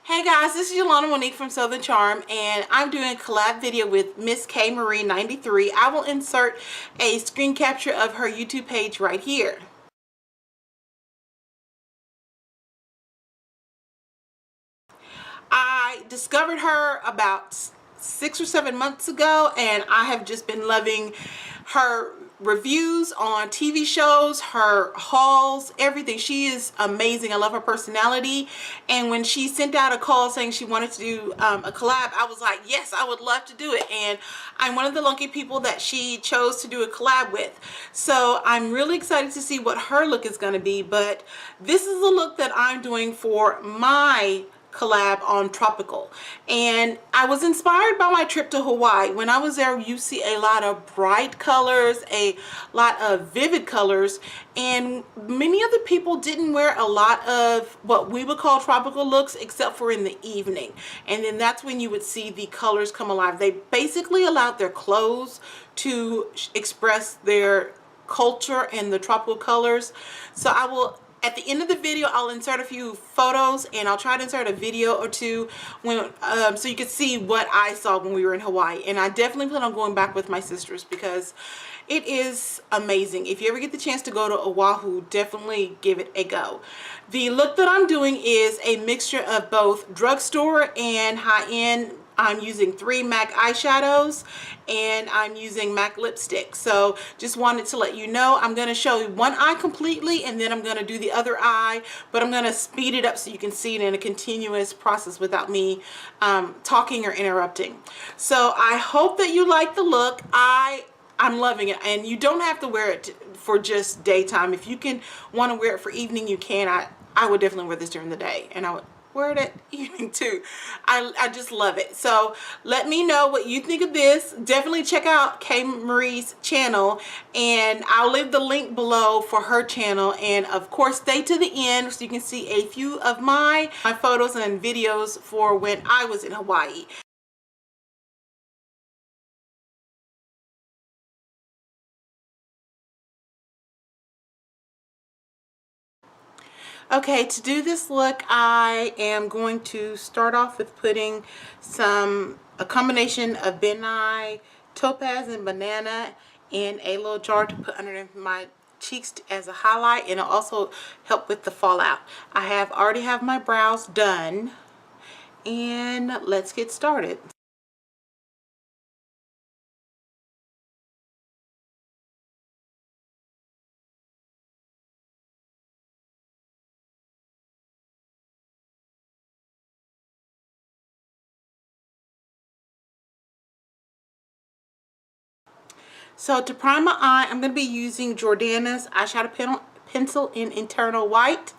Hey guys, this is Jordana Monique from Southern Charm, and I'm doing a collab video with Miss K Marie 93. I will insert a screen capture of her YouTube page right here. I discovered her about 6 or 7 months ago, and I have just been loving her reviews on TV shows, her hauls, everything. She is amazing. I love her personality, and when she sent out a call saying she wanted to do a collab, I was like, yes, I would love to do it. And I'm one of the lucky people that she chose to do a collab with, so I'm really excited to see what her look is going to be. But this is the look that I'm doing for my collab on tropical, and I was inspired by my trip to Hawaii. When I was there, you see a lot of bright colors, a lot of vivid colors, and many of the people didn't wear a lot of what we would call tropical looks except for in the evening, and then that's when you would see the colors come alive. They basically allowed their clothes to express their culture and the tropical colors. So I will, at the end of the video, I'll insert a few photos, and I'll try to insert a video or two when so you can see what I saw when we were in Hawaii. And I definitely plan on going back with my sisters because it is amazing. If you ever get the chance to go to Oahu, definitely give it a go. The look that I'm doing is a mixture of both drugstore and high-end. I'm using 3 MAC eyeshadows, and I'm using MAC lipstick. So just wanted to let you know, I'm going to show you one eye completely, and then I'm going to do the other eye, but I'm going to speed it up so you can see it in a continuous process without me talking or interrupting. So I hope that you like the look. I'm loving it, and you don't have to wear it for just daytime. If you can want to wear it for evening, you can. I would definitely wear this during the day, and I would wear it at evening too. I just love it. So let me know what you think of this. Definitely check out K Marie's channel, and I'll leave the link below for her channel. And of course, stay to the end so you can see a few of my photos and videos for when I was in Hawaii. Okay, to do this look, I am going to start off with putting a combination of Benai, Topaz, and Banana in a little jar to put underneath my cheeks as a highlight, and it'll also help with the fallout. I already have my brows done, and let's get started. So to prime my eye, I'm going to be using Jordana's eyeshadow pencil in Internal White,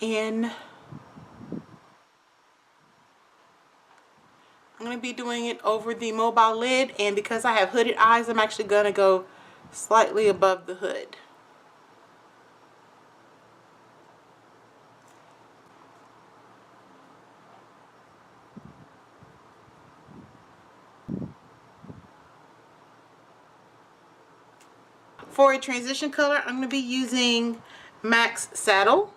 and I'm going to be doing it over the mobile lid, and because I have hooded eyes, I'm actually going to go slightly above the hood. For a transition color, I'm going to be using MAC's Saddle.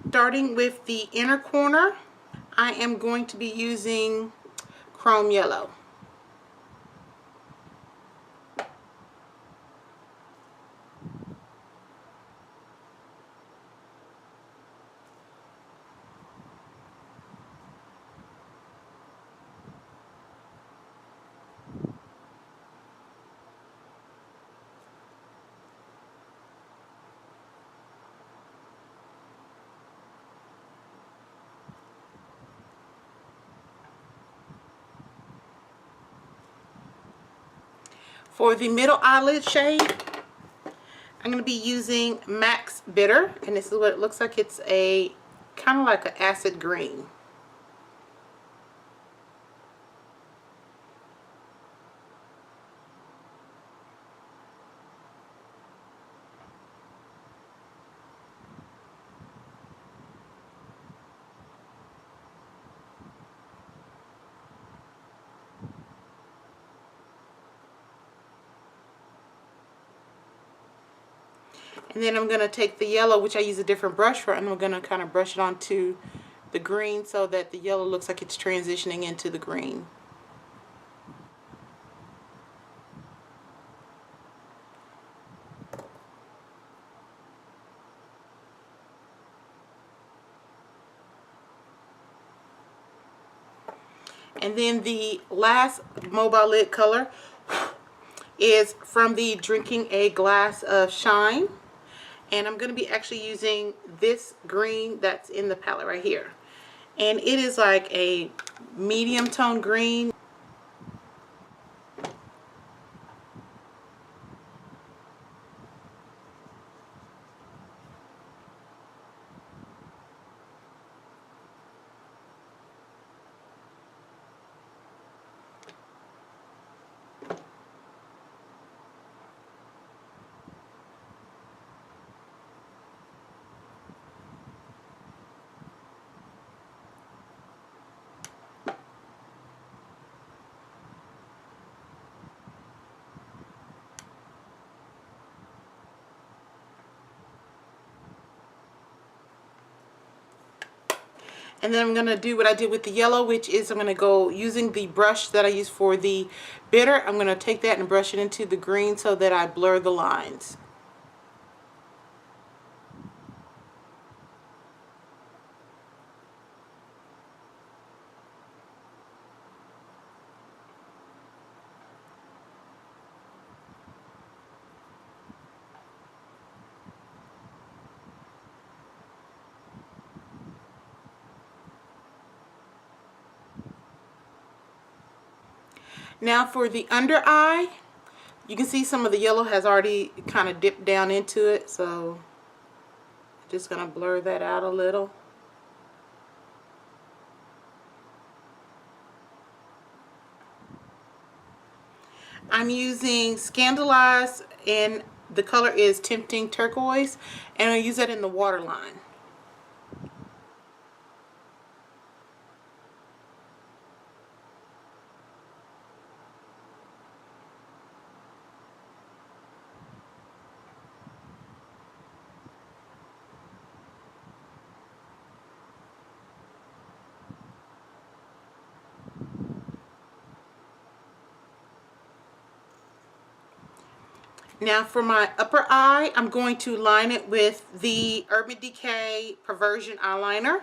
Starting with the inner corner, I am going to be using Chrome Yellow. For the middle eyelid shade, I'm going to be using MAC's Bitter, and this is what it looks like. It's a kind of like an acid green. And then I'm going to take the yellow, which I use a different brush for, and I'm going to kind of brush it onto the green so that the yellow looks like it's transitioning into the green. And then the last mobile lid color is from the Drinking a Glass of Shine. And I'm going to be actually using this green that's in the palette right here. And it is like a medium tone green. And then I'm going to do what I did with the yellow, which is I'm going to go using the brush that I use for the bitter. I'm going to take that and brush it into the green so that I blur the lines. Now for the under eye, you can see some of the yellow has already kind of dipped down into it, so I'm just going to blur that out a little. I'm using Scandaleyes and the color is Tempting Turquoise, and I use that in the waterline. Now for my upper eye, I'm going to line it with the Urban Decay Perversion eyeliner.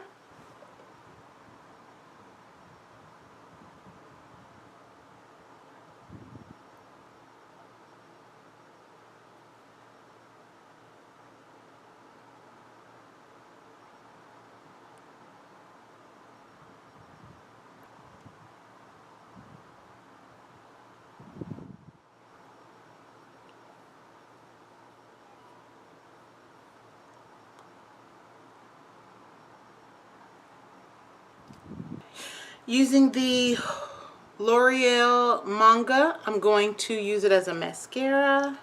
Using the L'Oreal Manga, I'm going to use it as a mascara.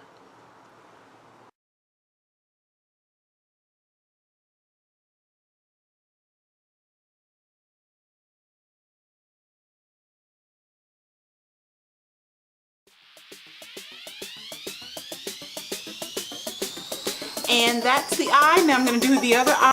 And that's the eye. Now I'm going to do the other eye.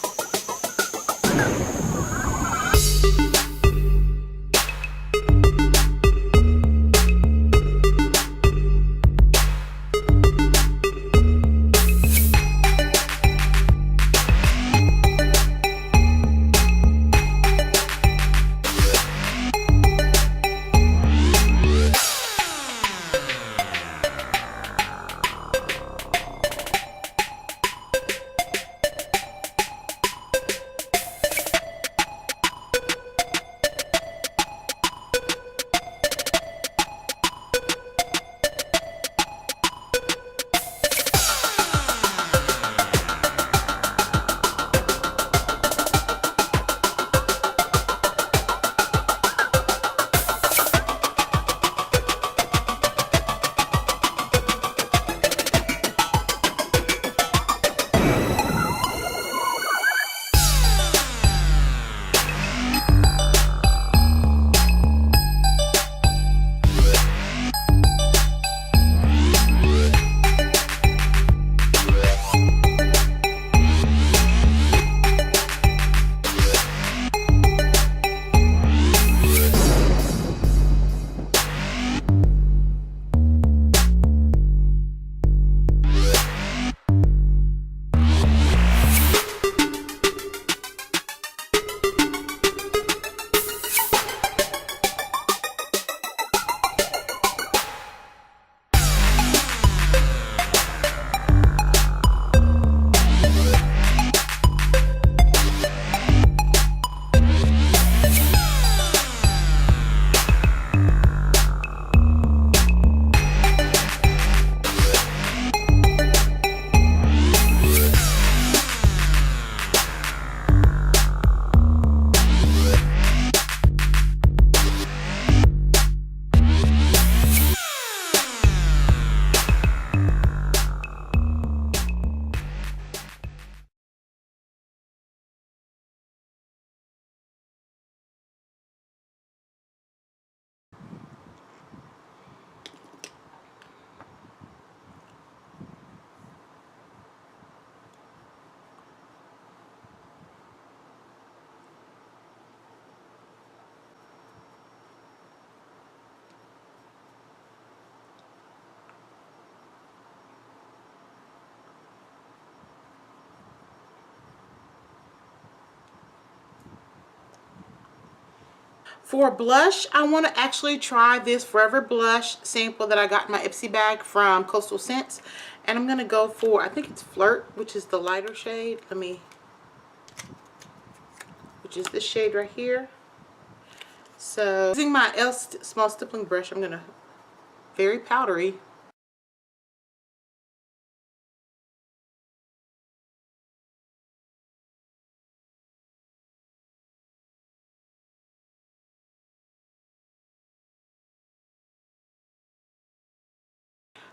For blush, I want to actually try this Forever Blush sample that I got in my Ipsy bag from Coastal Scents. And I'm going to go for, I think it's Flirt, which is the lighter shade. Which is this shade right here. So, using my small stippling brush, I'm going to, very powdery.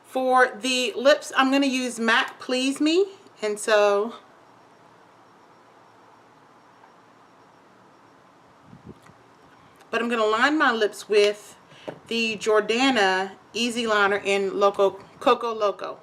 For the lips, I'm going to use Matte Please Me. And so, but I'm going to line my lips with the Jordana Easy Liner in Coco Loco.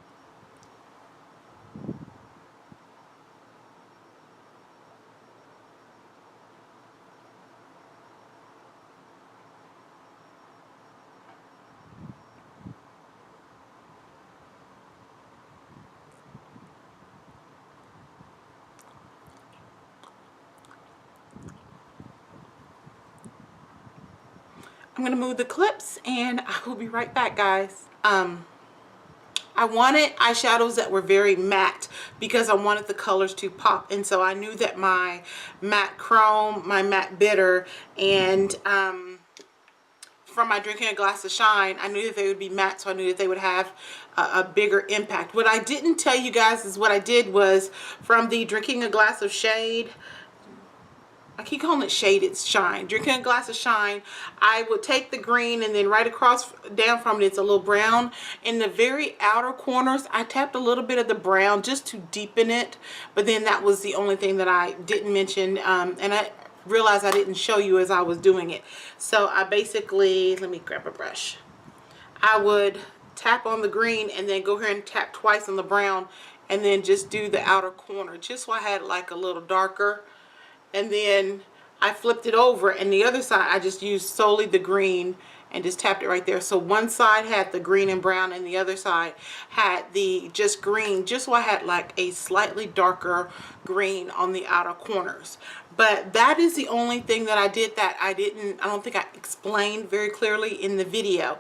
I'm going to move the clips and I will be right back, guys. I wanted eyeshadows that were very matte because I wanted the colors to pop, and so I knew that my matte chrome, my matte bitter, and from my Drinking a Glass of Shine, I knew that they would be matte, so I knew that they would have a bigger impact. What I didn't tell you guys is what I did was from the Drinking a Glass of Shade, I keep calling it shade, it's shine. Drinking a Glass of Shine, I would take the green and then right across down from it, it's a little brown. In the very outer corners, I tapped a little bit of the brown just to deepen it. But then that was the only thing that I didn't mention. And I realized I didn't show you as I was doing it. So I basically, let me grab a brush. I would tap on the green and then go here and tap twice on the brown. And then just do the outer corner. Just so I had like a little darker. And then I flipped it over, and the other side I just used solely the green and just tapped it right there. So one side had the green and brown and the other side had the just green, just so I had like a slightly darker green on the outer corners. But that is the only thing that I did that I don't think I explained very clearly in the video.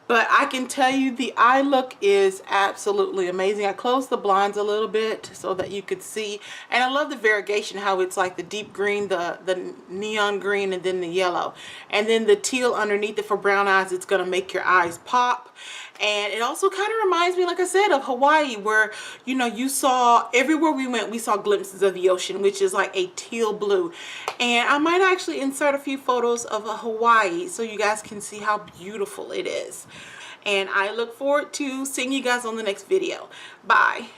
But I can tell you the eye look is absolutely amazing. I closed the blinds a little bit so that you could see. And I love the variegation, how it's like the deep green, the neon green, and then the yellow. And then the teal underneath it for brown eyes. It's going to make your eyes pop. And it also kind of reminds me, like I said, of Hawaii, where, you know, you saw, everywhere we went, we saw glimpses of the ocean, which is like a teal blue. And I might actually insert a few photos of Hawaii so you guys can see how beautiful it is. And I look forward to seeing you guys on the next video. Bye.